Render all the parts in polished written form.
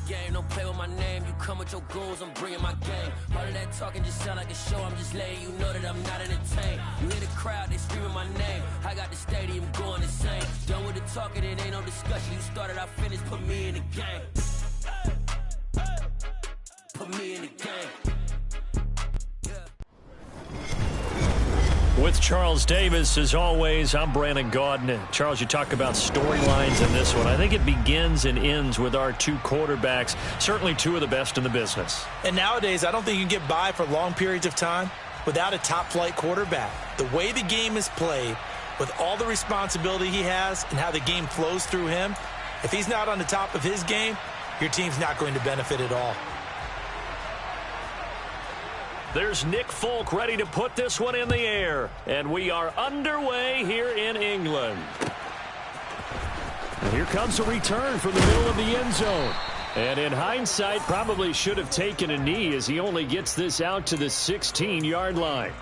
game. Don't play with my name. You come with your goons, I'm bringing my game. All of that talking just sound like a show. I'm just letting you know that I'm not entertained. You hear the crowd, they screaming my name. I got the stadium going insane. Done with the talking, it ain't no discussion. You started, I finished, put me in the game. Put me in the game. With Charles Davis, as always, I'm Brandon Gaudin. Charles, you talk about storylines in this one. I think it begins and ends with our two quarterbacks, certainly two of the best in the business. And nowadays, I don't think you can get by for long periods of time without a top-flight quarterback. The way the game is played, with all the responsibility he has and how the game flows through him, if he's not on the top of his game, your team's not going to benefit at all. There's Nick Folk ready to put this one in the air. And we are underway here in England. And here comes a return from the middle of the end zone. And in hindsight, probably should have taken a knee as he only gets this out to the 16-yard line.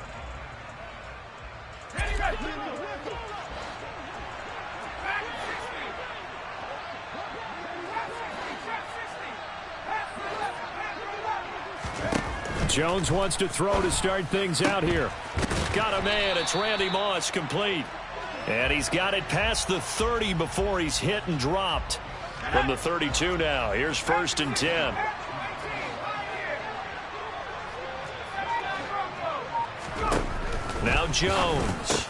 Jones wants to throw to start things out here. Got a man. It's Randy Moss, complete. And he's got it past the 30 before he's hit and dropped. From the 32 now. Here's 1st and 10. Now Jones.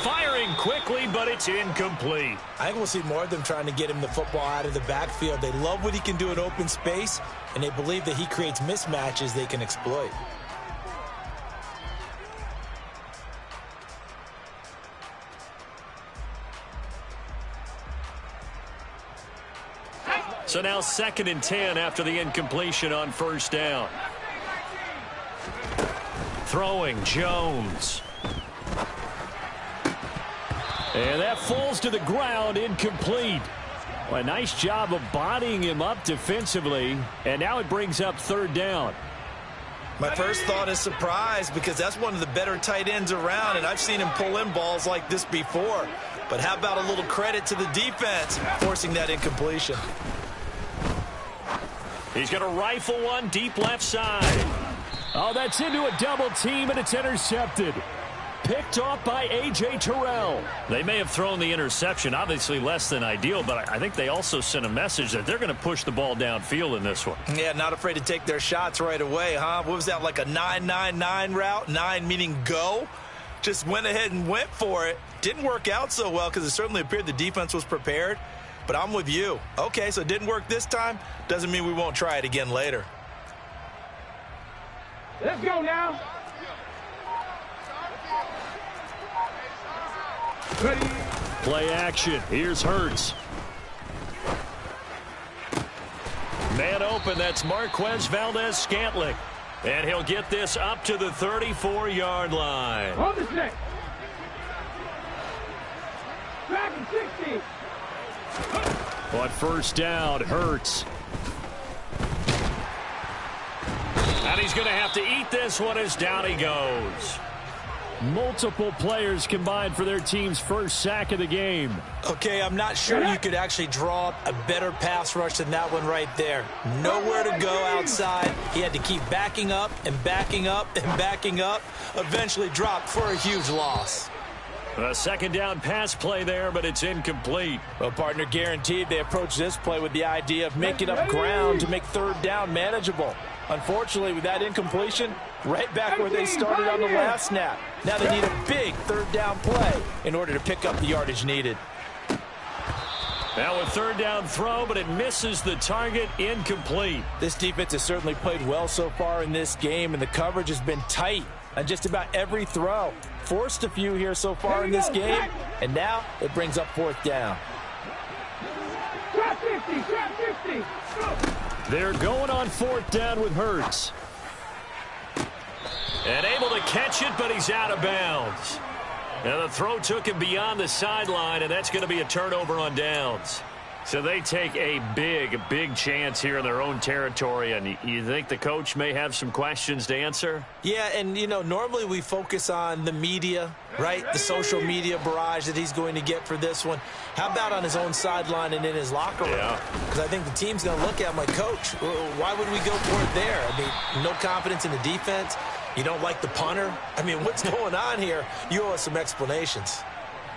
Firing quickly, but it's incomplete. I think we'll see more of them trying to get him the football out of the backfield. They love what he can do in open space, and they believe that he creates mismatches they can exploit. So now 2nd and 10 after the incompletion on 1st down. Throwing Jones. And that falls to the ground, incomplete. Well, a nice job of bodying him up defensively. And now it brings up 3rd down. My first thought is surprise, because that's one of the better tight ends around, and I've seen him pull in balls like this before. But how about a little credit to the defense forcing that incompletion? He's going to rifle one deep left side. Oh, that's into a double team, and it's intercepted. Picked off by A.J. Terrell. They may have thrown the interception, obviously less than ideal, but I think they also sent a message that they're going to push the ball downfield in this one. Yeah, not afraid to take their shots right away, huh? What was that, like a 9-9-9 route? 9 meaning go? Just went ahead and went for it. Didn't work out so well because it certainly appeared the defense was prepared. But I'm with you. Okay, so it didn't work this time. Doesn't mean we won't try it again later. Let's go now. Ready. Play action. Here's Hurts. Man open. That's Marquez Valdez-Scantling. And he'll get this up to the 34-yard line. Hold the snake. Back in 60. On 1st down, Hurts. And he's going to have to eat this one as down he goes. Multiple players combined for their team's first sack of the game. Okay, I'm not sure you could actually draw up a better pass rush than that one right there. Nowhere to go outside. He had to keep backing up and backing up and backing up. Eventually dropped for a huge loss. A 2nd down pass play there, but it's incomplete. Well, partner, guaranteed they approach this play with the idea of making up ground to make 3rd down manageable. Unfortunately, with that incompletion, right back where they started on the last snap. Now they need a big 3rd down play in order to pick up the yardage needed. Now a 3rd down throw, but it misses the target, incomplete. This defense has certainly played well so far in this game, and the coverage has been tight on just about every throw. Forced a few here so far in this game, and now it brings up 4th down. Trap 50, trap 50. They're going on 4th down with Hurts. And able to catch it, but he's out of bounds. And the throw took him beyond the sideline, and that's going to be a turnover on downs. So they take a big chance here in their own territory, and you think the coach may have some questions to answer? Yeah, and, you know, normally we focus on the media, right? The social media barrage that he's going to get for this one. How about on his own sideline and in his locker room? Because I think the team's going to look at him like, Coach, why would we go for it there? I mean, no confidence in the defense. You don't like the punter? I mean, what's going on here? You owe us some explanations.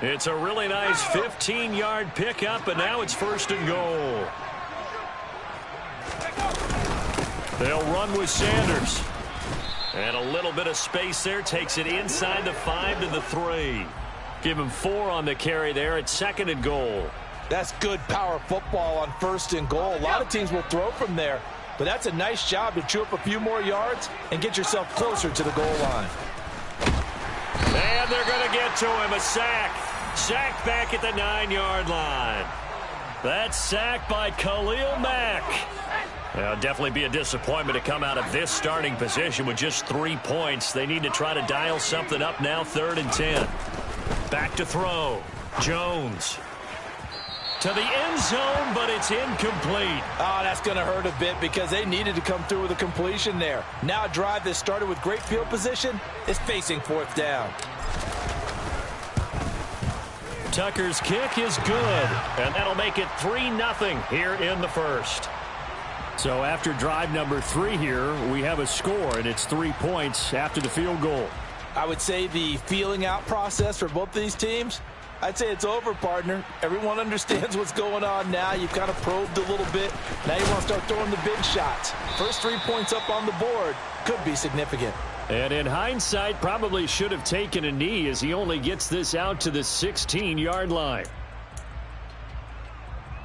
It's a really nice 15-yard pickup, and now it's 1st and goal. They'll run with Sanders. And a little bit of space there. Takes it inside the 5 to the 3. Give him 4 on the carry there at 2nd and goal. That's good power football on 1st and goal. A lot of teams will throw from there, but that's a nice job to chew up a few more yards and get yourself closer to the goal line. And they're going to get to him. A sack. Sacked back at the 9-yard line. That's sacked by Khalil Mack. It'll definitely be a disappointment to come out of this starting position with just 3 points. They need to try to dial something up now, 3rd and 10. Back to throw. Jones. To the end zone, but it's incomplete. Oh, that's going to hurt a bit because they needed to come through with a completion there. Now a drive that started with great field position is facing 4th down. Tucker's kick is good, and that'll make it 3-0 here in the 1st. So after drive number 3 here, we have a score, and it's 3 points after the field goal. I would say the feeling out process for both of these teams, I'd say it's over, partner. Everyone understands what's going on now. You've kind of probed a little bit. Now you want to start throwing the big shots. First 3 points up on the board could be significant. And in hindsight, probably should have taken a knee as he only gets this out to the 16-yard line.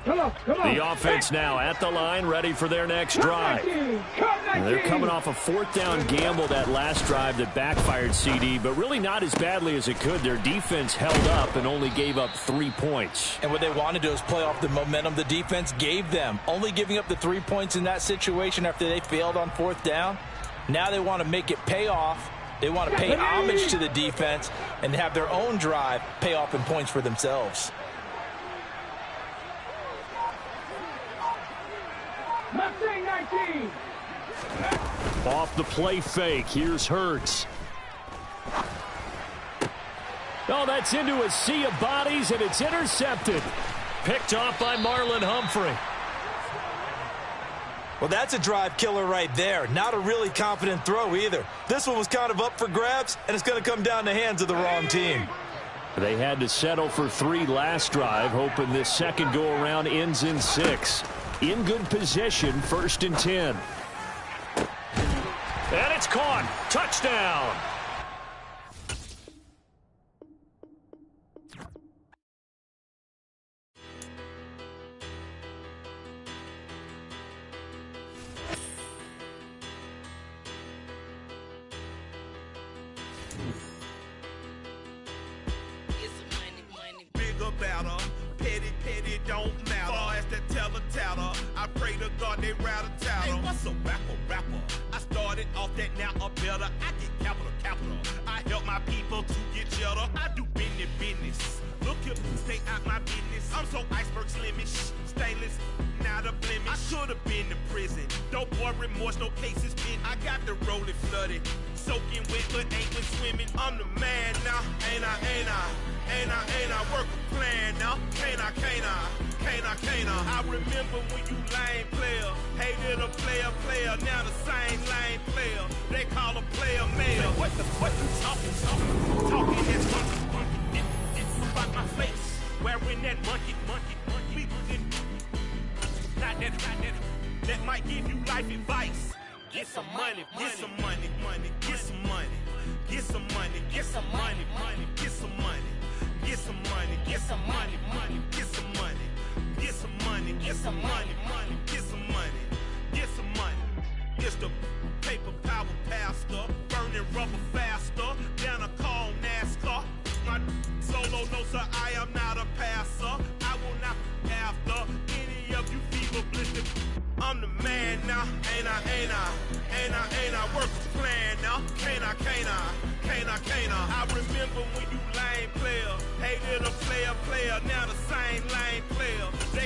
Come on. The offense now at the line, ready for their next drive. They're coming off a 4th down gamble that last drive that backfired, CD, but really not as badly as it could. Their defense held up and only gave up 3 points. And what they wanted to do is play off the momentum the defense gave them. Only giving up the 3 points in that situation after they failed on 4th down. Now they want to make it pay off. They want to pay homage to the defense and have their own drive pay off in points for themselves. Mustang 19. Off the play fake. Here's Hurts. Oh, that's into a sea of bodies, and it's intercepted. Picked off by Marlon Humphrey. Well, that's a drive killer right there. Not a really confident throw either. This one was kind of up for grabs, and it's going to come down the hands of the wrong team. They had to settle for 3 last drive, hoping this second go-around ends in 6. In good position, 1st and 10. And it's caught. Touchdown. Better, petty don't matter. Far as the teller, I pray to God they rattle tattle. Hey, what's a rapper? I started off that, now I'm better. I get capital. I help my people to get cheddar. I do business. Look here, stay out my business. I'm so iceberg slimish, stainless, not a blemish. I should have been to prison. Don't boy remorse, no cases been. I got the rolling flooded, soaking wet, but ain't been swimming. I'm the man now, ain't I? Work a plan now, can't I? I remember when you lame player, hated a player, now the same lame player. They call a player mayor. What you talking that's funky. About my face, wearing that monkey. Not that might give you life advice. Get some money. It's the paper power pastor, burning rubber faster, down a call NASCAR. My solo knows that I am not a passer. I will not be after any of you fever blistered. I'm the man now, ain't I? Work a plan now, can't I? I remember when you lame player, hated a player, now the same lame player. They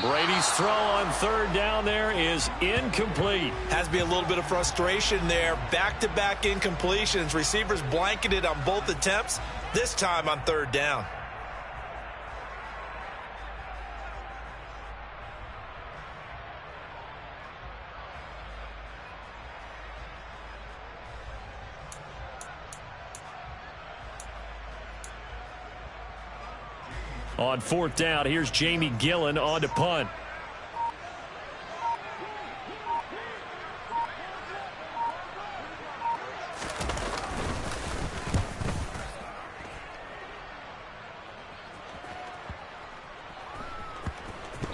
Brady's throw on third down there is incomplete. Has to be a little bit of frustration there. Back-to-back incompletions. Receivers blanketed on both attempts, this time on third down. On fourth down, here's Jamie Gillen on to punt.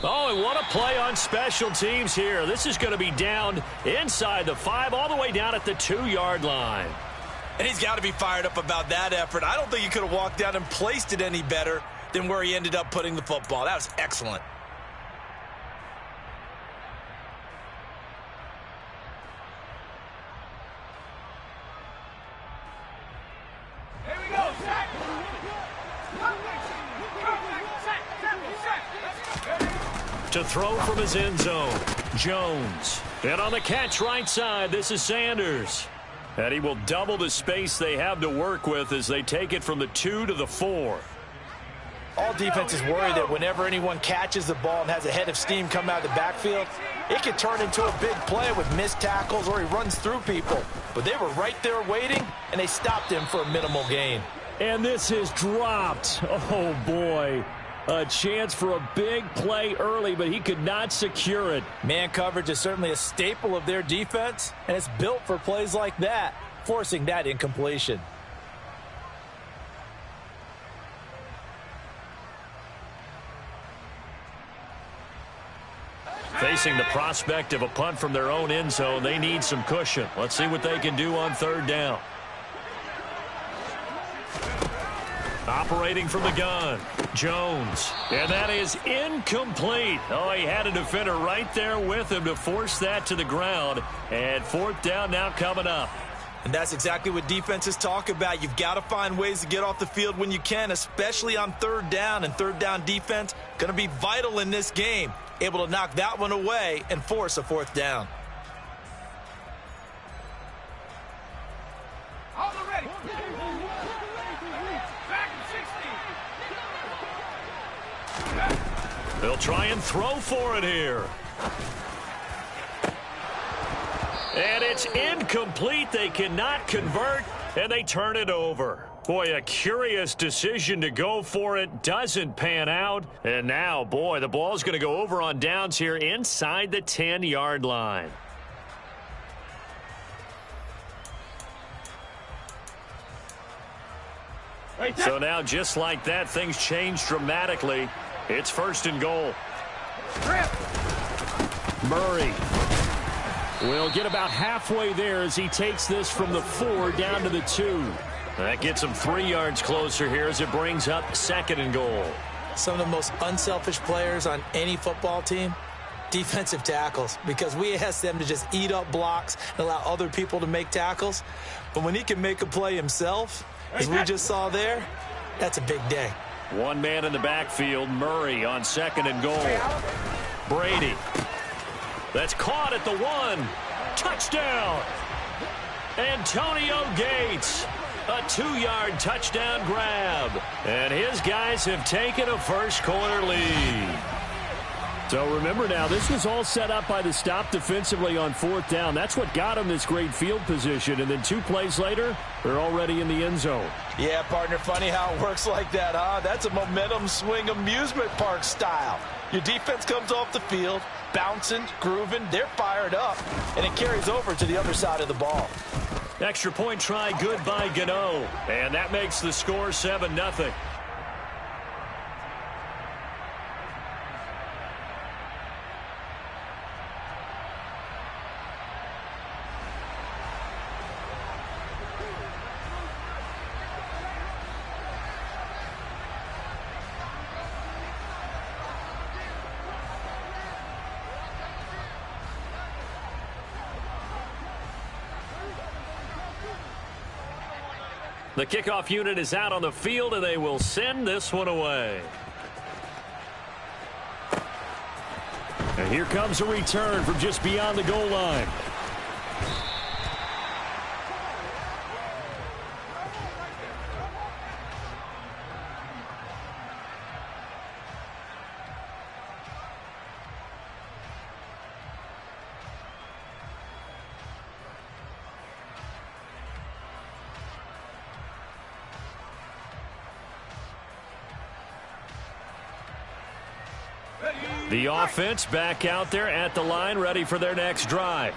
Oh, and what a play on special teams here. This is going to be down inside the 5, all the way down at the 2-yard line. And he's got to be fired up about that effort. I don't think he could have walked down and placed it any better than where he ended up putting the football. That was excellent. Here we go, set. To throw from his end zone, Jones. And on the catch right side, this is Sanders. And he will double the space they have to work with as they take it from the 2 to the 4. All defenses worry that whenever anyone catches the ball and has a head of steam come out of the backfield, it can turn into a big play with missed tackles or he runs through people. But they were right there waiting, and they stopped him for a minimal gain. And this is dropped. Oh, boy. A chance for a big play early, but he could not secure it. Man coverage is certainly a staple of their defense, and it's built for plays like that, forcing that incompletion. Facing the prospect of a punt from their own end zone, they need some cushion. Let's see what they can do on third down. Operating from the gun, Jones. And that is incomplete. Oh, he had a defender right there with him to force that to the ground. And fourth down now coming up. And that's exactly what defenses talk about. You've got to find ways to get off the field when you can, especially on third down. And third down defense going to be vital in this game. Able to knock that one away and force a fourth down. All ready. Back in 60. They'll try and throw for it here. And it's incomplete. They cannot convert, and they turn it over. Boy, a curious decision to go for it. Doesn't pan out. And now, boy, the ball's going to go over on downs here inside the 10-yard line. So now, just like that, things change dramatically. It's first and goal. Murray will get about halfway there as he takes this from the 4 down to the 2. That gets him 3 yards closer here as it brings up second and goal. Some of the most unselfish players on any football team, defensive tackles, because we ask them to just eat up blocks and allow other people to make tackles. But when he can make a play himself, as we just saw there, that's a big day. One man in the backfield, Murray on second and goal. Brady. That's caught at the 1. Touchdown. Antonio Gates. A 2-yard touchdown grab. And his guys have taken a first-quarter lead. So remember now, this was all set up by the stop defensively on fourth down. That's what got them this great field position. And then 2 plays later, they're already in the end zone. Yeah, partner, funny how it works like that, huh? That's a momentum swing amusement park style. Your defense comes off the field, bouncing, grooving, they're fired up, and it carries over to the other side of the ball. Extra point try good by Gano. And that makes the score 7-0. The kickoff unit is out on the field, and they will send this one away. And here comes a return from just beyond the goal line. The offense back out there at the line, ready for their next drive.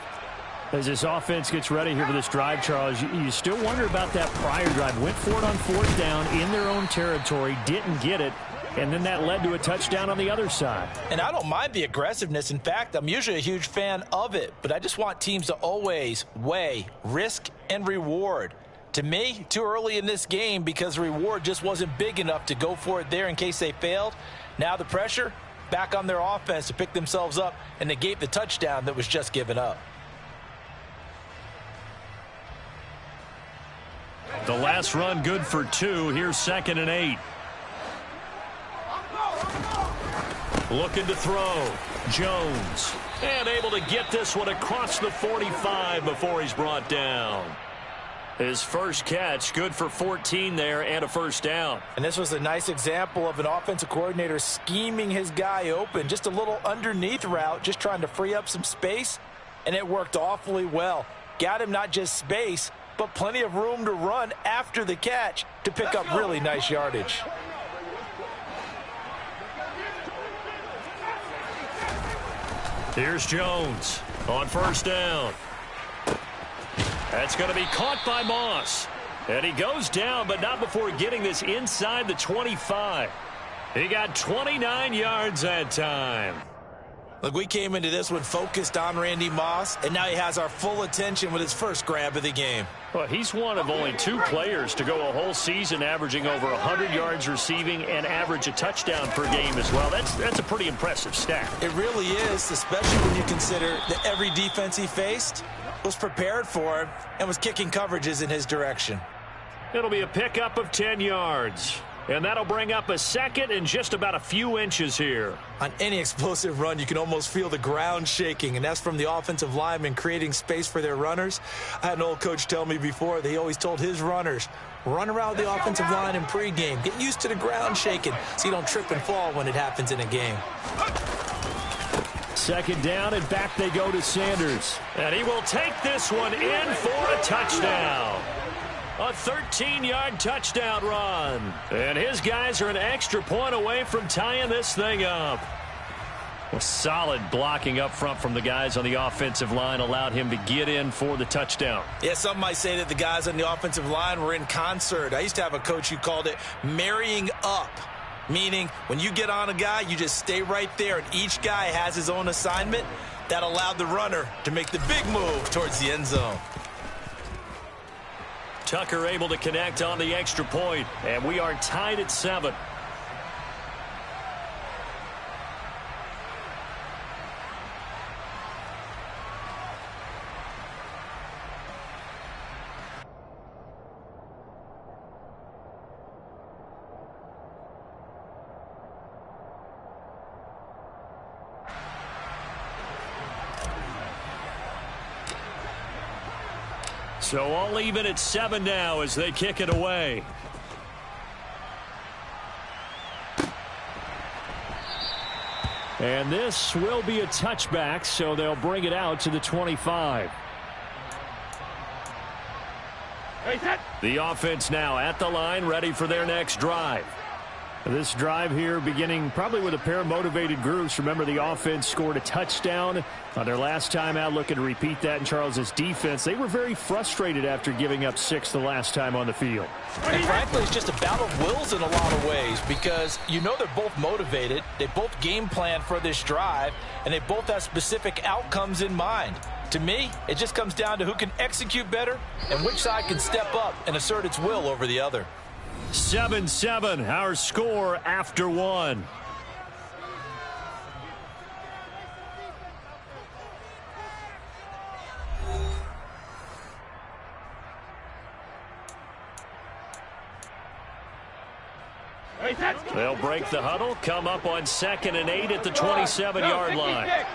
As this offense gets ready here for this drive, Charles, you still wonder about that prior drive. Went for it on fourth down in their own territory, didn't get it, and then that led to a touchdown on the other side. And I don't mind the aggressiveness. In fact, I'm usually a huge fan of it, but I just want teams to always weigh risk and reward. To me, too early in this game because the reward just wasn't big enough to go for it there in case they failed. Now the pressure back on their offense to pick themselves up and negate the touchdown that was just given up. The last run good for 2. Here's 2nd and 8. Looking to throw. Jones. And able to get this one across the 45 before he's brought down. His first catch, good for 14 there and a first down. And this was a nice example of an offensive coordinator scheming his guy open. Just a little underneath route, just trying to free up some space, and it worked awfully well. Got him not just space, but plenty of room to run after the catch to pick up really nice yardage. Here's Jones on first down. That's going to be caught by Moss. And he goes down, but not before getting this inside the 25. He got 29 yards that time. Look, we came into this one focused on Randy Moss, and now he has our full attention with his first grab of the game. Well, he's one of only 2 players to go a whole season averaging over 100 yards receiving and average a touchdown per game as well. That's a pretty impressive stat. It really is, especially when you consider that every defense he faced was prepared for him and was kicking coverages in his direction. It'll be a pickup of 10 yards. And that'll bring up a second and just about a few inches here. On any explosive run, you can almost feel the ground shaking, and that's from the offensive linemen creating space for their runners. I had an old coach tell me before that he always told his runners, run around the offensive line in pregame. Get used to the ground shaking so you don't trip and fall when it happens in a game. Second down, and back they go to Sanders. And he will take this one in for a touchdown. A 13-yard touchdown run. And his guys are an extra point away from tying this thing up. A solid blocking up front from the guys on the offensive line allowed him to get in for the touchdown. Yeah, some might say that the guys on the offensive line were in concert. I used to have a coach who called it marrying up, meaning when you get on a guy, you just stay right there, and each guy has his own assignment. That allowed the runner to make the big move towards the end zone. Tucker able to connect on the extra point, and we are tied at 7. So all even at 7 now as they kick it away. And this will be a touchback, so they'll bring it out to the 25. The offense now at the line, ready for their next drive. This drive here beginning probably with a pair of motivated groups. Remember, the offense scored a touchdown on their last time out, looking to repeat that in Charles's defense. They were very frustrated after giving up 6 the last time on the field. And frankly, it's just a battle of wills in a lot of ways because you know they're both motivated. They both game plan for this drive, and they both have specific outcomes in mind. To me, it just comes down to who can execute better and which side can step up and assert its will over the other. 7-7, our score after 1. They'll break the huddle, come up on 2nd and 8 at the 27-yard line.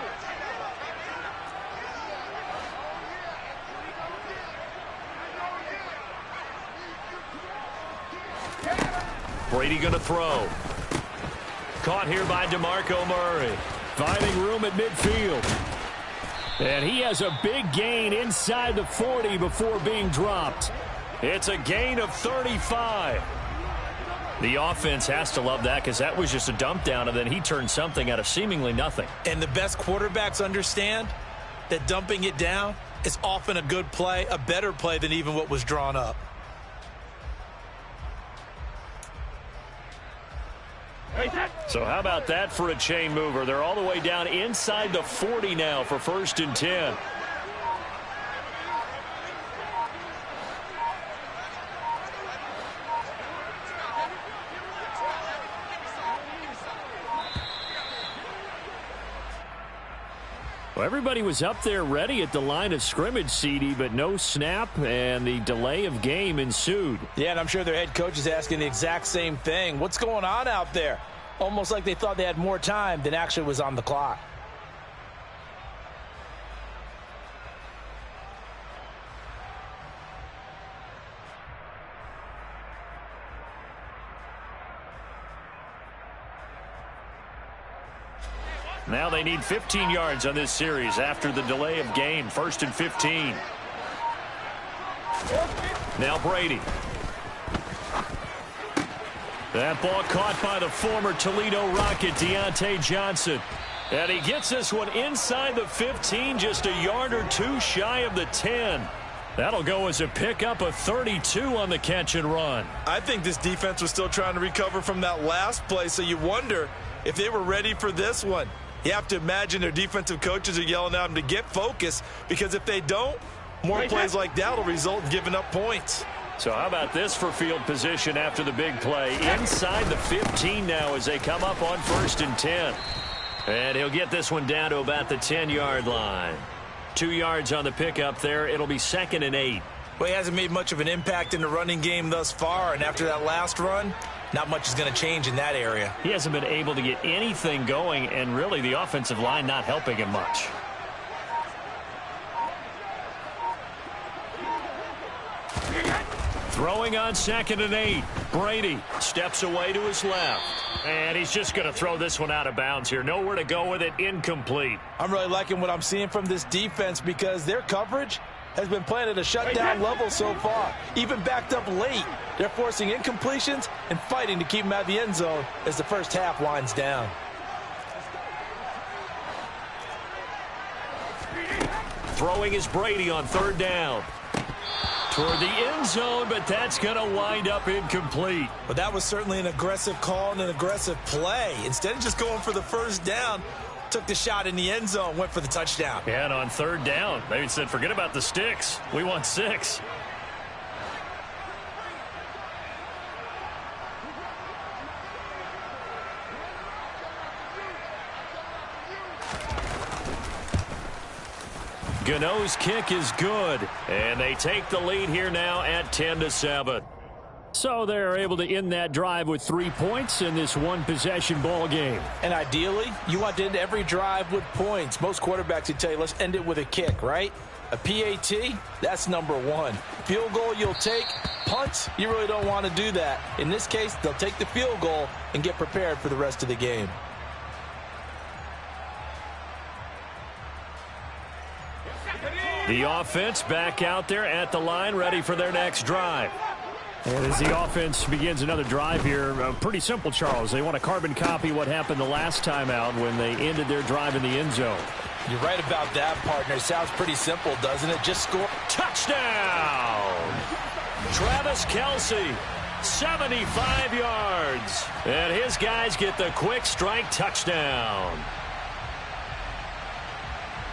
Brady going to throw. Caught here by DeMarco Murray. Finding room at midfield. And he has a big gain inside the 40 before being dropped. It's a gain of 35. The offense has to love that because that was just a dump down, and then he turned something out of seemingly nothing. And the best quarterbacks understand that dumping it down is often a good play, a better play than even what was drawn up. So how about that for a chain mover? They're all the way down inside the 40 now for 1st and 10. Well, everybody was up there ready at the line of scrimmage, CD, but no snap, and the delay of game ensued. Yeah, and I'm sure their head coach is asking the exact same thing. What's going on out there? Almost like they thought they had more time than actually was on the clock. Now they need 15 yards on this series after the delay of game. 1st and 15. Now Brady. That ball caught by the former Toledo Rocket, Deontay Johnson. And he gets this one inside the 15, just a yard or two shy of the 10. That'll go as a pickup of 32 on the catch and run. I think this defense was still trying to recover from that last play, so you wonder if they were ready for this one. You have to imagine their defensive coaches are yelling at them to get focused, because if they don't, more plays like that will result in giving up points. So how about this for field position after the big play? Inside the 15 now as they come up on 1st and 10. And he'll get this one down to about the 10-yard line. 2 yards on the pickup there. It'll be 2nd and 8. Well, he hasn't made much of an impact in the running game thus far, and after that last run, not much is going to change in that area. He hasn't been able to get anything going, and really the offensive line not helping him much. Throwing on 2nd and 8. Brady steps away to his left. And he's just going to throw this one out of bounds here. Nowhere to go with it. Incomplete. I'm really liking what I'm seeing from this defense because their coverage has been playing at a shutdown level so far. Even backed up late, they're forcing incompletions and fighting to keep them out of the end zone as the first half winds down. Throwing is Brady on 3rd down. Toward the end zone, but that's going to wind up incomplete. But that was certainly an aggressive call and an aggressive play. Instead of just going for the first down, took the shot in the end zone, went for the touchdown. And on 3rd down, they said, forget about the sticks. We want 6. Gano's kick is good, and they take the lead here now at 10-7. So they're able to end that drive with 3 points in this one-possession ball game. And ideally, you want to end every drive with points. Most quarterbacks would tell you, let's end it with a kick, right? A PAT, that's number 1. Field goal you'll take. Punts, you really don't want to do that. In this case, they'll take the field goal and get prepared for the rest of the game. The offense back out there at the line, ready for their next drive. And as the offense begins another drive here, pretty simple, Charles. They want to carbon copy what happened the last time out when they ended their drive in the end zone. You're right about that, partner. Sounds pretty simple, doesn't it? Just score. Touchdown! Travis Kelce, 75 yards. And his guys get the quick strike touchdown.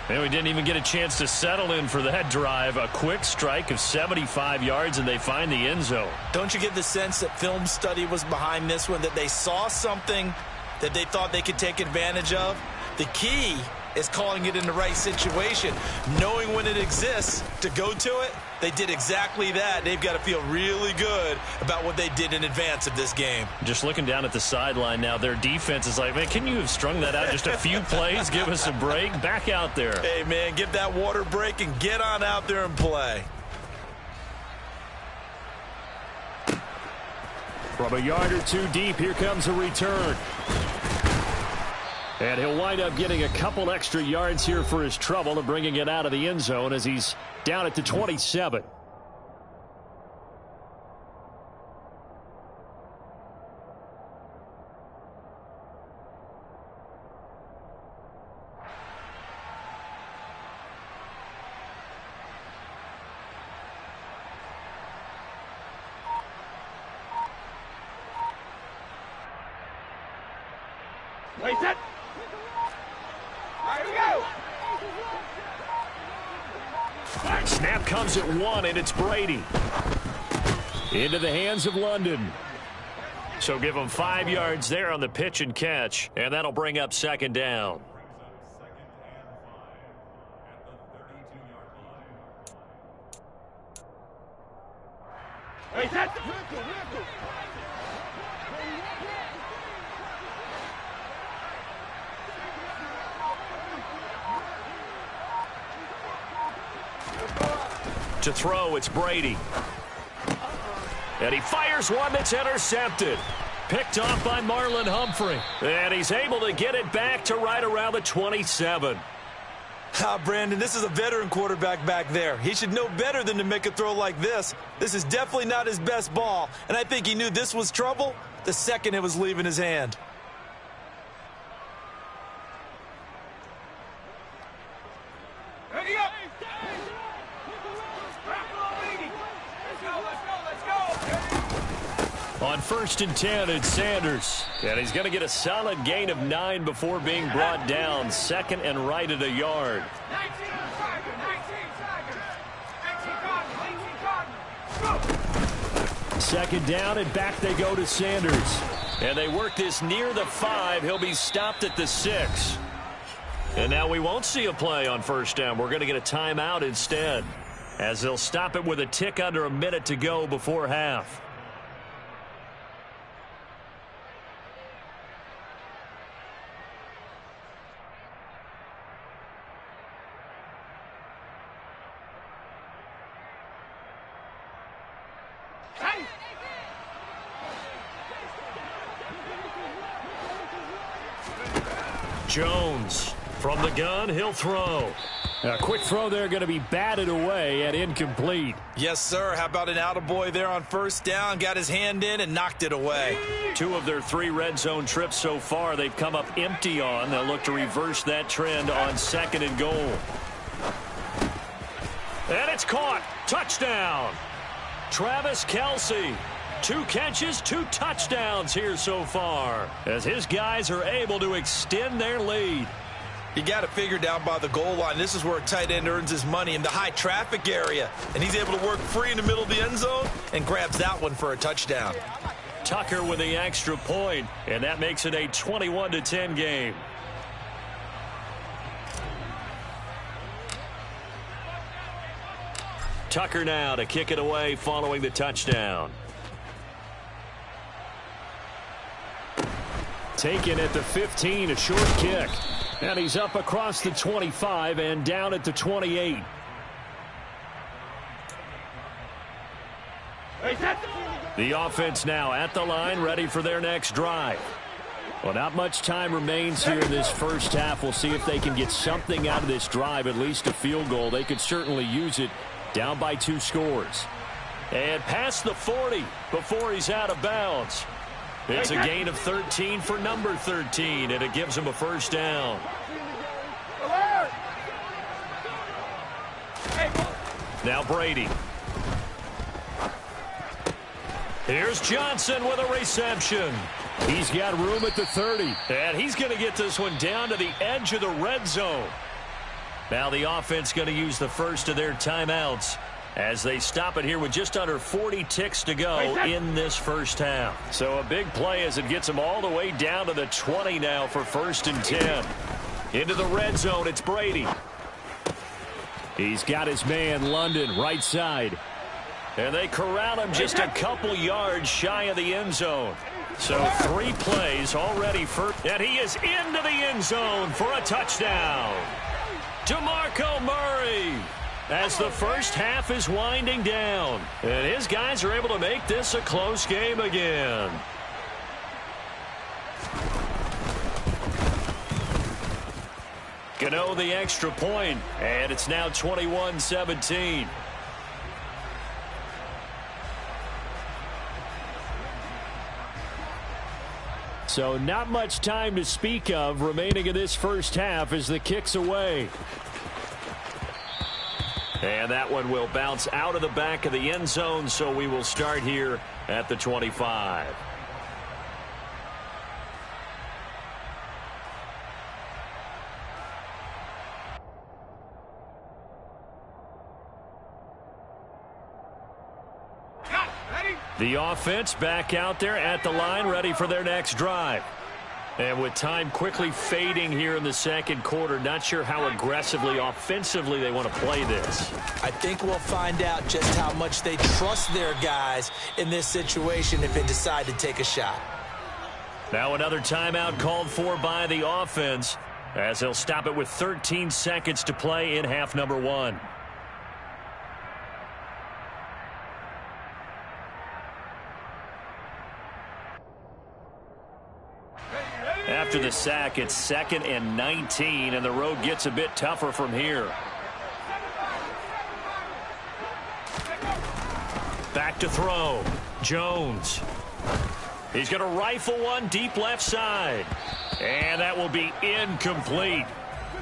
And we didn't even get a chance to settle in for that drive. A quick strike of 75 yards, and they find the end zone. Don't you get the sense that film study was behind this one, that they saw something that they thought they could take advantage of? The key is calling it in the right situation. Knowing when it exists to go to it, they did exactly that. They've got to feel really good about what they did in advance of this game. Just looking down at the sideline now, their defense is like, man, can you have strung that out just a few plays? Give us a break. Back out there. Hey, man, give that water break and get on out there and play. From a yard or two deep, here comes a return. And he'll wind up getting a couple extra yards here for his trouble and bringing it out of the end zone as he's down at the 27. Wait, set. Here we go. Snap comes at 1, and it's Brady. Into the hands of London. So give them 5 yards there on the pitch and catch, and that'll bring up second down. Wait, set. To throw, it's Brady. And he fires one that's intercepted. Picked off by Marlon Humphrey. And he's able to get it back to right around the 27. Brandon, this is a veteran quarterback back there. He should know better than to make a throw like this. This is definitely not his best ball, and I think he knew this was trouble the second it was leaving his hand. Ready up. On 1st and 10, it's Sanders. And he's going to get a solid gain of 9 before being brought down. Second and right at a yard. 19 Tigers. Second down, and back they go to Sanders. And they work this near the 5. He'll be stopped at the 6. And now we won't see a play on first down. We're going to get a timeout instead, as they'll stop it with a tick under a minute to go before half. Jones from the gun, he'll throw. A quick throw there, going to be batted away and incomplete. Yes, sir. How about an attaboy there on first down? Got his hand in and knocked it away. 2 of their 3 red zone trips so far, they've come up empty on. They'll look to reverse that trend on 2nd and goal. And it's caught. Touchdown. Travis Kelce. 2 catches, 2 touchdowns here so far, as his guys are able to extend their lead. You got to figure down by the goal line. This is where a tight end earns his money, in the high traffic area. And he's able to work free in the middle of the end zone and grabs that one for a touchdown. Tucker with the extra point, and that makes it a 21-10 game. Tucker now to kick it away following the touchdown. Taken at the 15, a short kick. And he's up across the 25 and down at the 28. The offense now at the line, ready for their next drive. Well, not much time remains here in this first half. We'll see if they can get something out of this drive, at least a field goal. They could certainly use it, down by 2 scores. And past the 40 before he's out of bounds. It's a gain of 13 for number 13, and it gives him a first down. Now Brady. Here's Johnson with a reception. He's got room at the 30. And he's going to get this one down to the edge of the red zone. Now the offense going to use the first of their timeouts as they stop it here with just under 40 ticks to go in this first half. So a big play as it gets them all the way down to the 20 now for 1st and 10. Into the red zone, it's Brady. He's got his man, London, right side. And they corral him just a couple yards shy of the end zone. So 3 plays already for, and he is into the end zone for a touchdown. DeMarco Murray, as the first half is winding down. And his guys are able to make this a close game again. Gano the extra point, and it's now 21-17. So not much time to speak of remaining in this first half as the kick's away. And that one will bounce out of the back of the end zone, so we will start here at the 25. The offense back out there at the line, ready for their next drive. And with time quickly fading here in the second quarter, not sure how aggressively, offensively they want to play this. I think we'll find out just how much they trust their guys in this situation if they decide to take a shot. Now another timeout called for by the offense as they'll stop it with 13 seconds to play in half number 1. After the sack, it's 2nd and 19, and the road gets a bit tougher from here. Back to throw. Jones. He's going to rifle one deep left side. And that will be incomplete.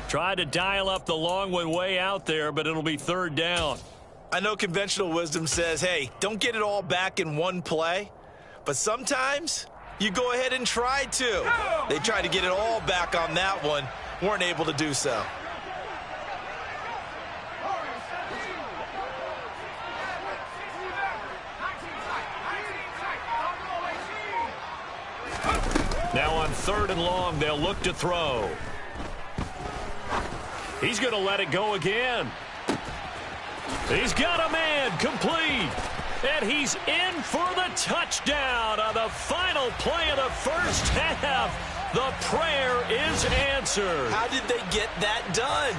Tried to dial up the long one way out there, but it'll be 3rd down. I know conventional wisdom says, hey, don't get it all back in one play. But sometimes you go ahead and try to. They tried to get it all back on that one. Weren't able to do so. Now on 3rd and long, they'll look to throw. He's going to let it go again. He's got a man, complete. And he's in for the touchdown on the final play of the first half. The prayer is answered. How did they get that done?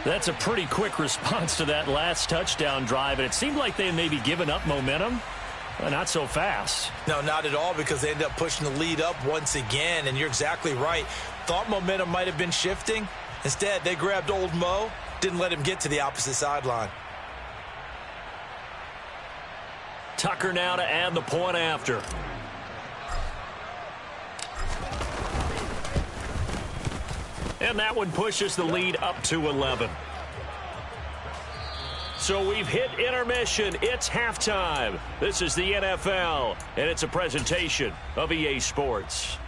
That's a pretty quick response to that last touchdown drive, and it seemed like they had maybe given up momentum. Not so fast. No, not at all, because they end up pushing the lead up once again, and you're exactly right. Thought momentum might have been shifting. Instead, they grabbed old Mo, didn't let him get to the opposite sideline. Tucker now to add the point after. And that one pushes the lead up to 11. So we've hit intermission. It's halftime. This is the NFL, and it's a presentation of EA Sports.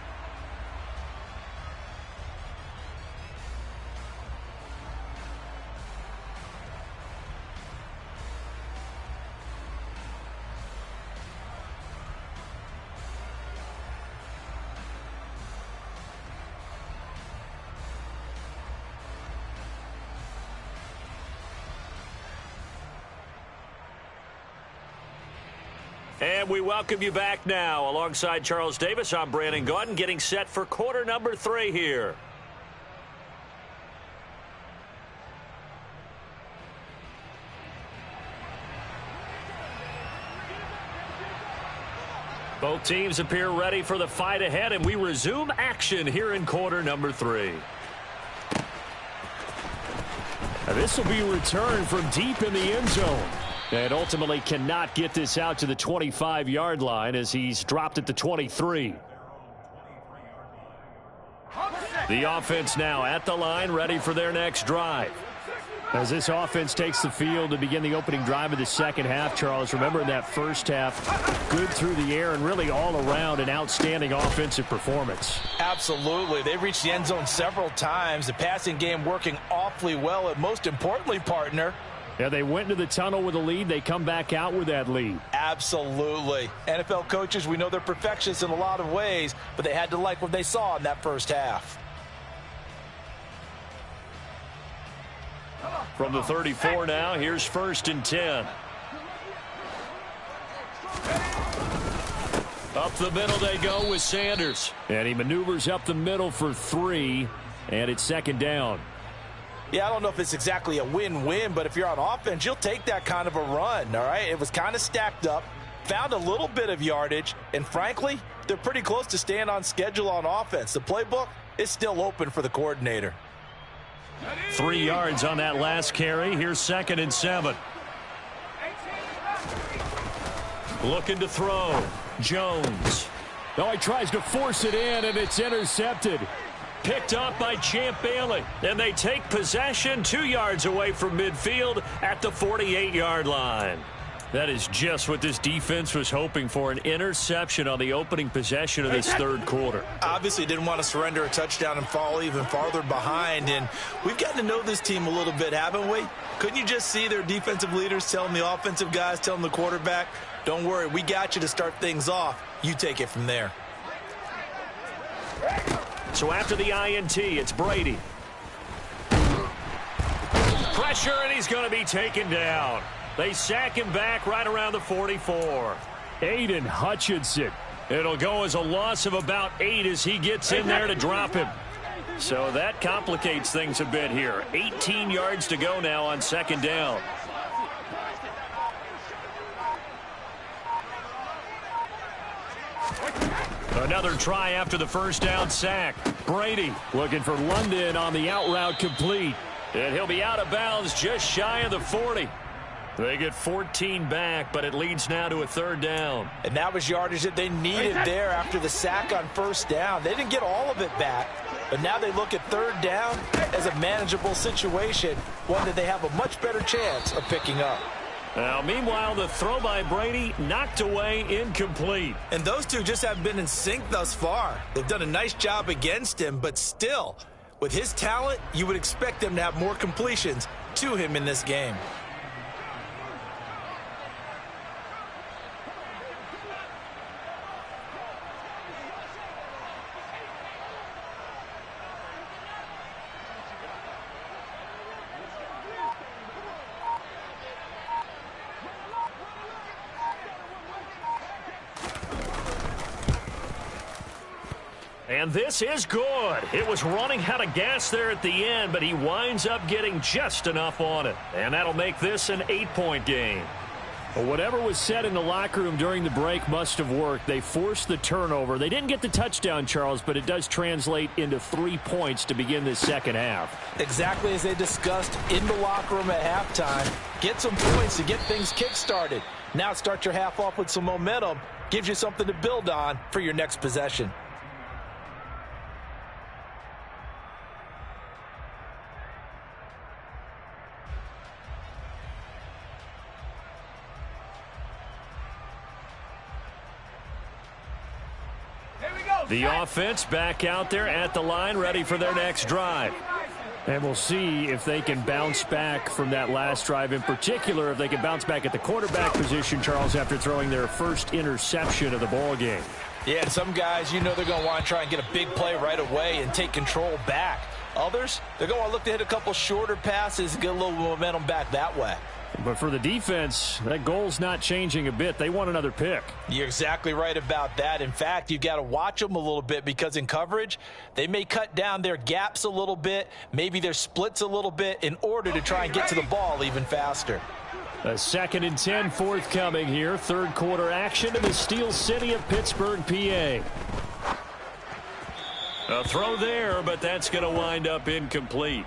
And we welcome you back now. Alongside Charles Davis, I'm Brandon Gaudin, getting set for quarter number 3 here. Both teams appear ready for the fight ahead, and we resume action here in quarter number 3. Now this will be returned from deep in the end zone. And ultimately cannot get this out to the 25-yard line as he's dropped at the 23. The offense now at the line, ready for their next drive. As this offense takes the field to begin the opening drive of the second half, Charles, remember in that first half, good through the air and really all around an outstanding offensive performance. Absolutely. They reached the end zone several times. The passing game working awfully well. And most importantly, partner, yeah, they went into the tunnel with a lead. They come back out with that lead. Absolutely. NFL coaches, we know they're perfectionists in a lot of ways, but they had to like what they saw in that first half. From the 34 now, here's 1st and 10. Up the middle they go with Sanders. And he maneuvers up the middle for 3, and it's 2nd down. Yeah, I don't know if it's exactly a win-win, but if you're on offense, you'll take that kind of a run, all right? It was kind of stacked up, found a little bit of yardage, and frankly, they're pretty close to staying on schedule on offense. The playbook is still open for the coordinator. 3 yards on that last carry. Here's 2nd and 7. Looking to throw. Jones. Oh, he tries to force it in, and it's intercepted. Picked up by Champ Bailey. And they take possession 2 yards away from midfield at the 48-yard line. That is just what this defense was hoping for, an interception on the opening possession of this 3rd quarter. Obviously didn't want to surrender a touchdown and fall even farther behind, and we've gotten to know this team a little bit, haven't we? Couldn't you just see their defensive leaders telling the offensive guys, telling the quarterback, don't worry, we got you to start things off. You take it from there. So after the INT, it's Brady. Pressure, and he's going to be taken down. They sack him back right around the 44. Aiden Hutchinson. It'll go as a loss of about 8 as he gets in there to drop him. So that complicates things a bit here. 18 yards to go now on 2nd down. Another try after the 1st down sack. Brady Looking for London on the out route, complete. and he'll be out of bounds just shy of the 40. They get 14 back, but it leads now to a 3rd down. And that was yardage that they needed there after the sack on 1st down. They didn't get all of it back, but now they look at 3rd down as a manageable situation, one that they have a much better chance of picking up. Now, meanwhile, the throw by Brady knocked away, incomplete. And those two just haven't been in sync thus far. They've done a nice job against him, but still, with his talent, you would expect them to have more completions to him in this game. And this is good. It was running out of gas there at the end, but he winds up getting just enough on it. And that'll make this an 8-point game. Well, whatever was said in the locker room during the break must have worked. They forced the turnover. They didn't get the touchdown, Charles, but it does translate into 3 points to begin this second half. Exactly as they discussed in the locker room at halftime. Get some points to get things kick-started. Now start your half off with some momentum. Gives you something to build on for your next possession. The offense back out there at the line, ready for their next drive. And we'll see if they can bounce back from that last drive. In particular, if they can bounce back at the quarterback position, Charles, after throwing their first interception of the ball game. Yeah, and some guys, you know they're going to want to try and get a big play right away and take control back. Others, they're going to want to look to hit a couple shorter passes and get a little momentum back that way. But for the defense, that goal's not changing a bit. They want another pick. You're exactly right about that. In fact, you've got to watch them a little bit because in coverage, they may cut down their gaps a little bit, maybe their splits a little bit in order to try and get to the ball even faster. A 2nd and 10 forthcoming here. 3rd quarter action in the Steel City of Pittsburgh, PA. A throw there, but that's going to wind up incomplete.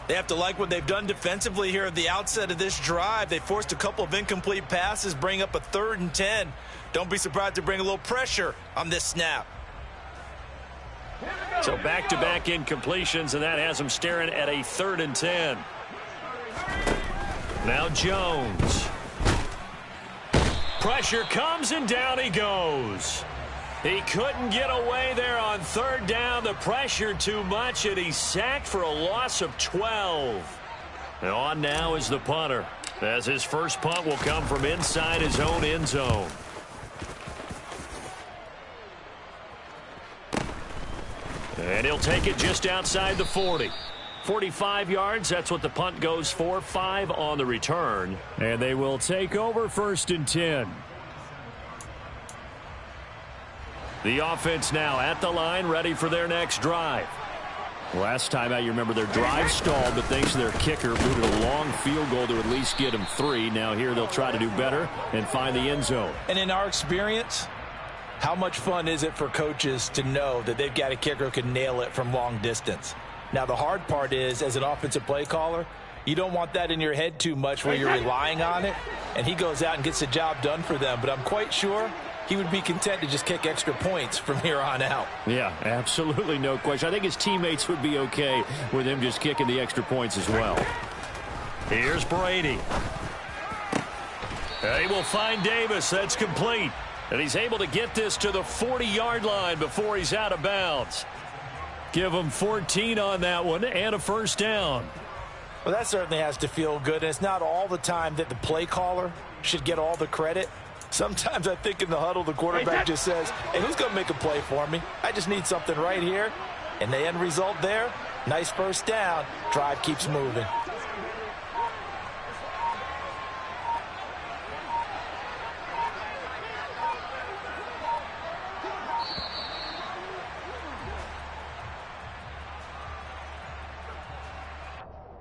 They have to like what they've done defensively here at the outset of this drive. They forced a couple of incomplete passes, bring up a 3rd and 10. Don't be surprised to bring a little pressure on this snap. So back-to-back incompletions, and that has them staring at a 3rd and 10. Now Jones. Pressure comes, and down he goes. He couldn't get away there on 3rd down. The pressure too much, and he's sacked for a loss of 12. And on now is the punter, as his first punt will come from inside his own end zone. And he'll take it just outside the 40. 45 yards. That's what the punt goes for. 5 on the return. And they will take over 1st and 10. The offense now at the line, ready for their next drive. Last time out, you remember their drive stalled, but thanks to their kicker, booted a long field goal to at least get them 3. Now here they'll try to do better and find the end zone. And in our experience, how much fun is it for coaches to know that they've got a kicker who can nail it from long distance? Now, the hard part is, as an offensive play caller, you don't want that in your head too much where you're relying on it, and he goes out and gets the job done for them. But I'm quite sure he would be content to just kick extra points from here on out. Yeah, absolutely no question. I think his teammates would be okay with him just kicking the extra points as well. Here's Brady. He will find Davis. That's complete. And he's able to get this to the 40-yard line before he's out of bounds. Give him 14 on that one and a 1st down. Well, that certainly has to feel good. And it's not all the time that the play caller should get all the credit. Sometimes I think in the huddle, the quarterback just says, hey, who's going to make a play for me? I just need something right here. And the end result there, nice 1st down. Drive keeps moving.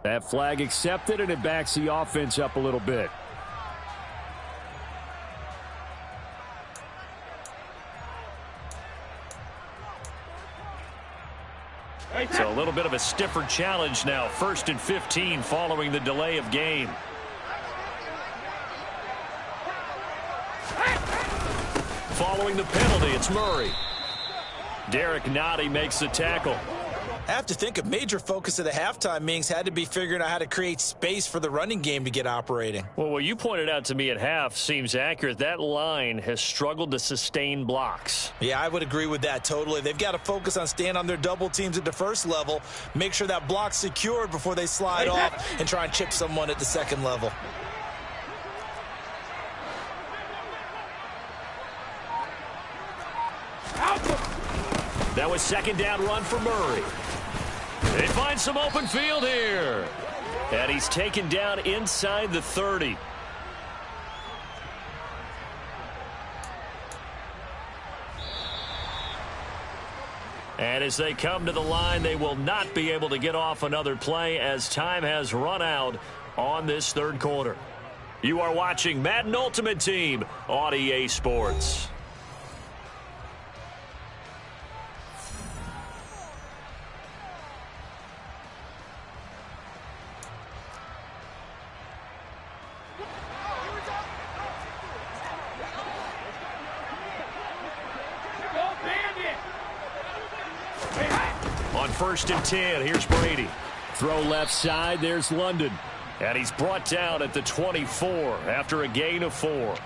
That flag accepted, and it backs the offense up a little bit. So a little bit of a stiffer challenge now. 1st and 15 following the delay of game. Following the penalty, it's Murray. Derek Nottie makes the tackle. I have to think a major focus of the halftime meetings had to be figuring out how to create space for the running game to get operating. Well, what you pointed out to me at half seems accurate. That line has struggled to sustain blocks. Yeah, I would agree with that totally. They've got to focus on staying on their double teams at the 1st level, make sure that block's secured before they slide off and try and chip someone at the 2nd level. That was 2nd down run for Murray. They find some open field here. And he's taken down inside the 30. And as they come to the line, they will not be able to get off another play as time has run out on this 3rd quarter. You are watching Madden Ultimate Team on EA Sports. On 1st and 10, here's Brady. Throw left side, there's London. And he's brought down at the 24 after a gain of 4.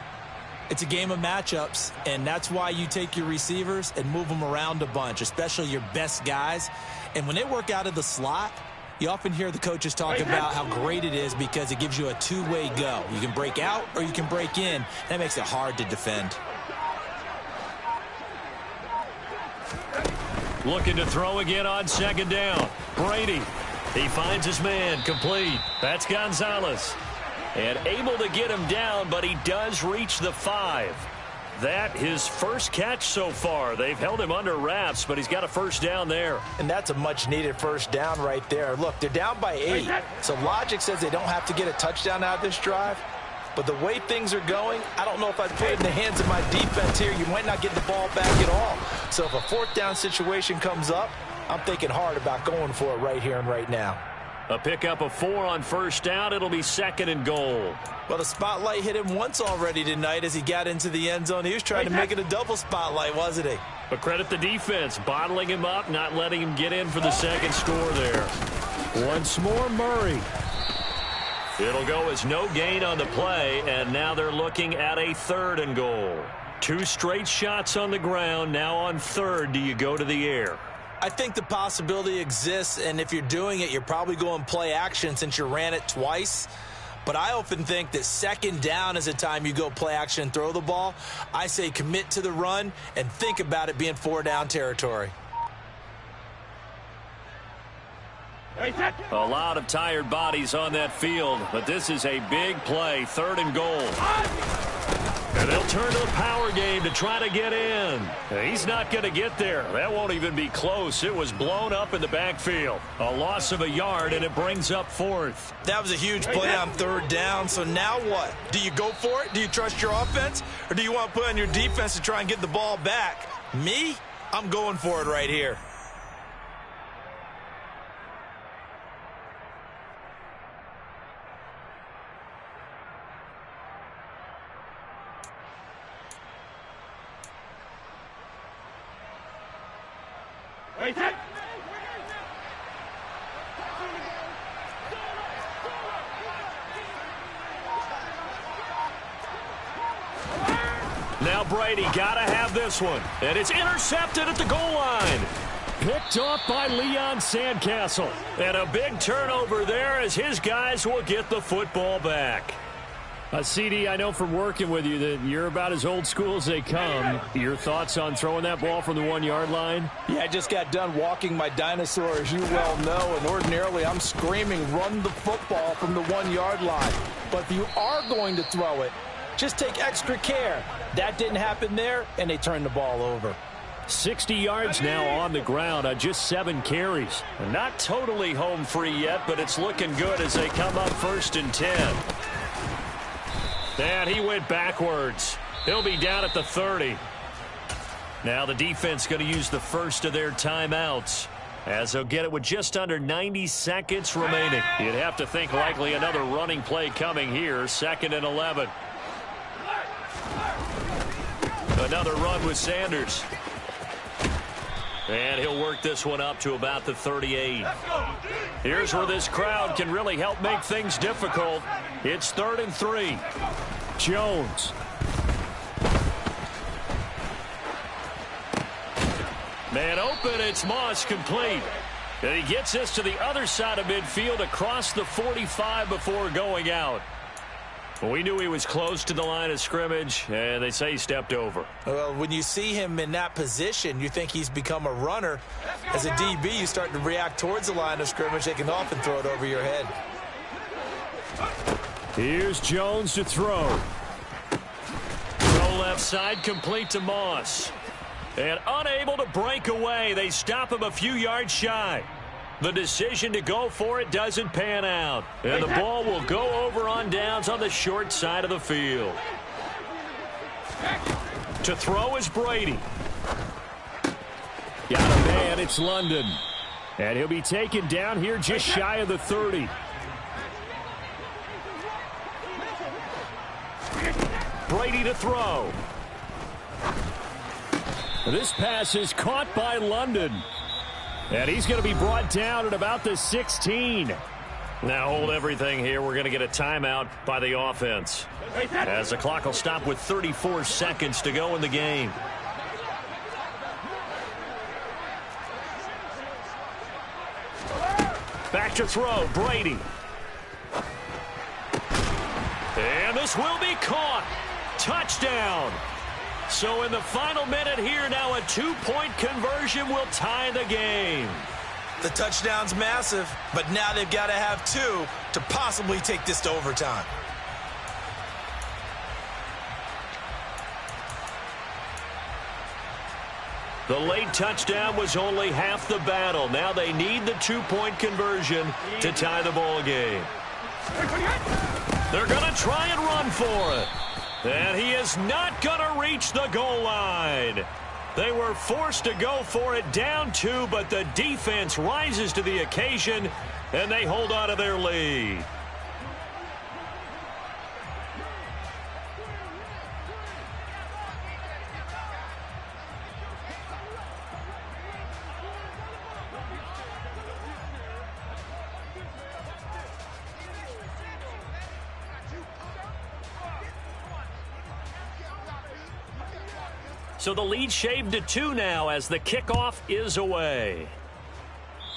It's a game of matchups, and that's why you take your receivers and move them around a bunch, especially your best guys. And when they work out of the slot, you often hear the coaches talk about how great it is because it gives you a two-way go. You can break out or you can break in. That makes it hard to defend. Looking to throw again on 2nd down. Brady. He finds his man, complete. That's Gonzalez. And able to get him down, but he does reach the 5. That his first catch so far. They've held him under wraps, but he's got a 1st down there. And that's a much-needed 1st down right there. Look, they're down by 8. So logic says they don't have to get a touchdown out of this drive. But the way things are going, I don't know if I'd put it in the hands of my defense here. You might not get the ball back at all. So if a 4th down situation comes up, I'm thinking hard about going for it right here and right now. A pickup of 4 on 1st down. It'll be 2nd and goal. Well, the spotlight hit him once already tonight as he got into the end zone. He was trying to make it a double spotlight, wasn't he? But credit the defense, bottling him up, not letting him get in for the 2nd score there. Once more, Murray. It'll go as no gain on the play, and now they're looking at a 3rd and goal. 2 straight shots on the ground. Now on 3rd, do you go to the air? I think the possibility exists, and if you're doing it, you're probably going play action since you ran it twice. But I often think that 2nd down is the time you go play action and throw the ball. I say commit to the run and think about it being 4 down territory. A lot of tired bodies on that field, but this is a big play, 3rd and goal. And they'll turn to the power game to try to get in. He's not going to get there. That won't even be close. It was blown up in the backfield. A loss of a yard, and it brings up 4th. That was a huge play on 3rd down. So now what? Do you go for it? Do you trust your offense? Or do you want to put on your defense to try and get the ball back? Me? I'm going for it right here. Now Brady got to have this one. And it's intercepted at the goal line. Picked off by Leon Sandcastle. And a big turnover there as his guys will get the football back. CD, I know from working with you that you're about as old school as they come. Your thoughts on throwing that ball from the 1-yard line? Yeah, I just got done walking my dinosaur, as you well know, and ordinarily I'm screaming, run the football from the 1-yard line. But if you are going to throw it, just take extra care. That didn't happen there, and they turned the ball over. 60 yards now on the ground on just 7 carries. Not totally home free yet, but it's looking good as they come up 1st and 10. And he went backwards. He'll be down at the 30. Now the defense going to use the first of their timeouts, as they'll get it with just under 90 seconds remaining. You'd have to think likely another running play coming here. 2nd and 11. Another run with Sanders. And he'll work this one up to about the 38. Here's where this crowd can really help make things difficult. It's 3rd and 3. Jones. Man open, it's Moss, complete. And he gets this to the other side of midfield across the 45 before going out. We knew he was close to the line of scrimmage, and they say he stepped over. Well, when you see him in that position, you think he's become a runner. As a DB, you start to react towards the line of scrimmage. They can often throw it over your head. Here's Jones to throw. Throw left side, complete to Moss. And unable to break away, they stop him a few yards shy. The decision to go for it doesn't pan out. And the ball will go over on downs on the short side of the field. To throw is Brady. Got a man, it's London. And he'll be taken down here just shy of the 30. Brady to throw. This pass is caught by London. And he's going to be brought down at about the 16. Now hold everything here. We're going to get a timeout by the offense, as the clock will stop with 34 seconds to go in the game. Back to throw, Brady. And this will be caught. Touchdown. So in the final minute here, now a 2-point conversion will tie the game. The touchdown's massive, but now they've got to have 2 to possibly take this to overtime. The late touchdown was only half the battle. Now they need the 2-point conversion to tie the ball game. They're going to try and run for it. And he is not going to reach the goal line. They were forced to go for it down 2, but the defense rises to the occasion, and they hold on to their lead. So the lead shaved to 2 now as the kickoff is away.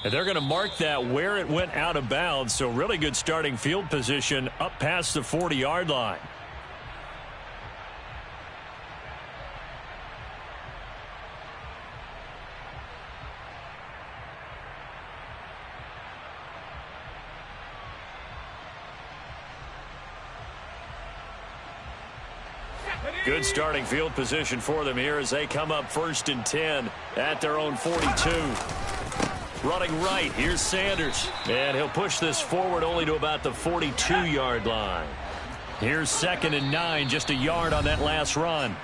And they're going to mark that where it went out of bounds. So really good starting field position up past the 40-yard line. Good starting field position for them here as they come up 1st and 10 at their own 42. Running right, here's Sanders. And he'll push this forward only to about the 42-yard line. Here's 2nd and 9, just a yard on that last run.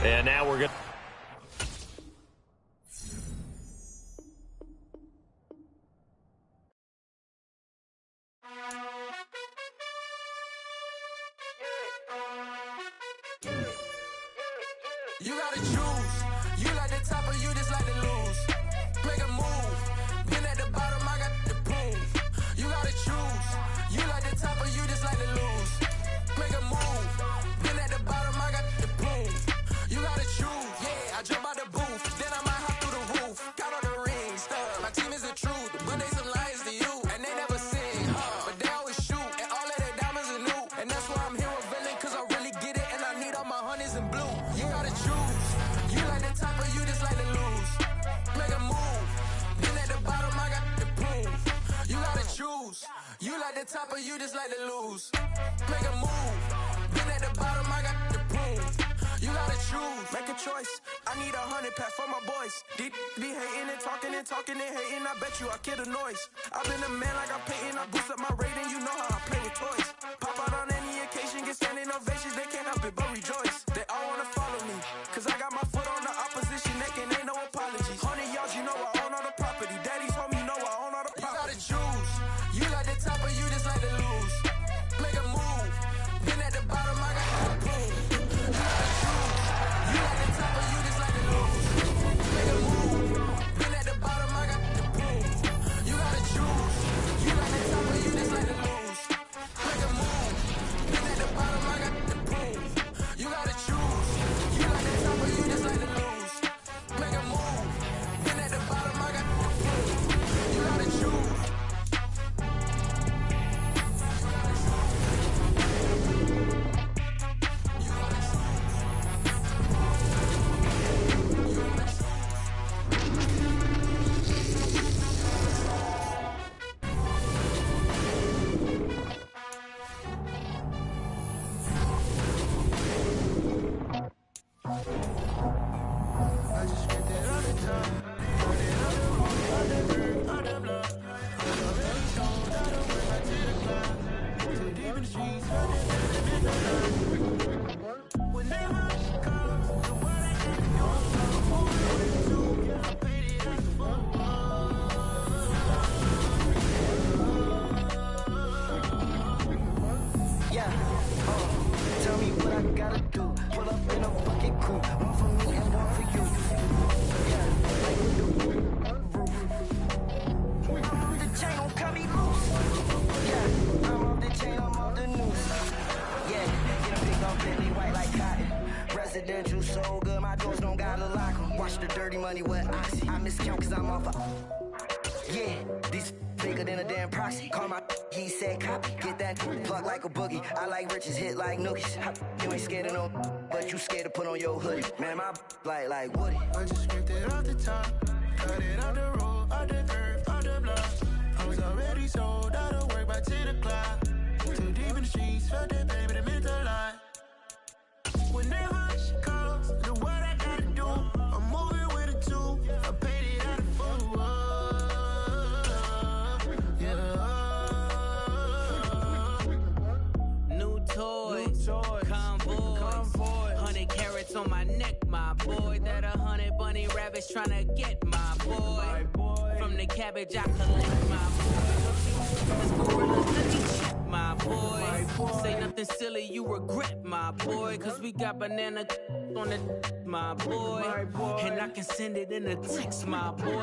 And now we're going to... You gotta choose. You like the top or you just like to lose. Make a move. Been at the bottom, I got the proof. You gotta choose. You like the top or you just like to lose. Make a move. Been at the bottom, I got the proof. You gotta choose. Yeah, I jump out the booth. Then I might hop through the roof. Got all the rings, stuff. My team is the truth, but they some liars to you. And they never sing, but they always shoot. And all of their diamonds are new. And that's why I'm here with villain, cause I really get it. And I need all my honeys in blue. You gotta choose. You like the top or you just like to lose. Make a move. Been at the bottom, I got the proof. You gotta choose. You like the top or you just like to lose. Make a move. Been at the bottom, I got the proof. You gotta choose. Make a choice. I need 100 pack for my boys. Be hating and talking and hating. I bet you I kill the noise. I've been a man like I'm Peyton. I boost up my rating. You know how I play with toys. Pop out on any occasion, get standing ovations. They can't help it but rejoice. They all wanna follow me, cause I got my foot on the opposition neck and ain't no apologies. 100 yards, you know I own all the property. Daddy's home, you know I own all the property. You gotta choose. You like the top or you just like to lose. Make a move. Been at the bottom, I got the proof. You gotta choose. You like the top or you just like to lose. Make a move. Been at the bottom, I got the proof. You gotta choose. You like the top or you just like to lose. Make a move. Been at the bottom, I got the proof. You gotta choose. You like the top or you just like to lose. Make a move. Been at the bottom, I got the proof. You gotta choose. Tell me what I gotta do. Pull up in a bucket crew. One for me and one for you. Yeah, like with the roof. The chain don't cut me loose. Yeah, I'm off the chain, I'm off the noose. Yeah, get a big old Bentley white like cotton. Residential so good, my doors don't gotta lock 'em. Watch the dirty money with oxy. I miscount cause I'm off a... Yeah, these bigger than a damn proxy. Call my he said copy. Get that plug like a boogie. I like riches, hit like nookies. You ain't scared of no, but you scared to put on your hoodie. Man, my like Woody. I just scraped it off the top, cut it out the road, out the earth, out the block. I was already sold out of work by 10 o'clock. Too deep in the streets, felt that baby, that meant a lot. Whenever she calls, do what I gotta do. I'm moving with a two. I paid it out of full. New toys, convoys, 100 carats on my neck, my boy. That 100 bunny rabbits tryna get my boy. From the cabbage I collect, my boy. This gorilla, let me check, my boy. Say nothing silly, you regret, my boy. Cause we got banana on the, my boy. And I can send it in a text, my boy.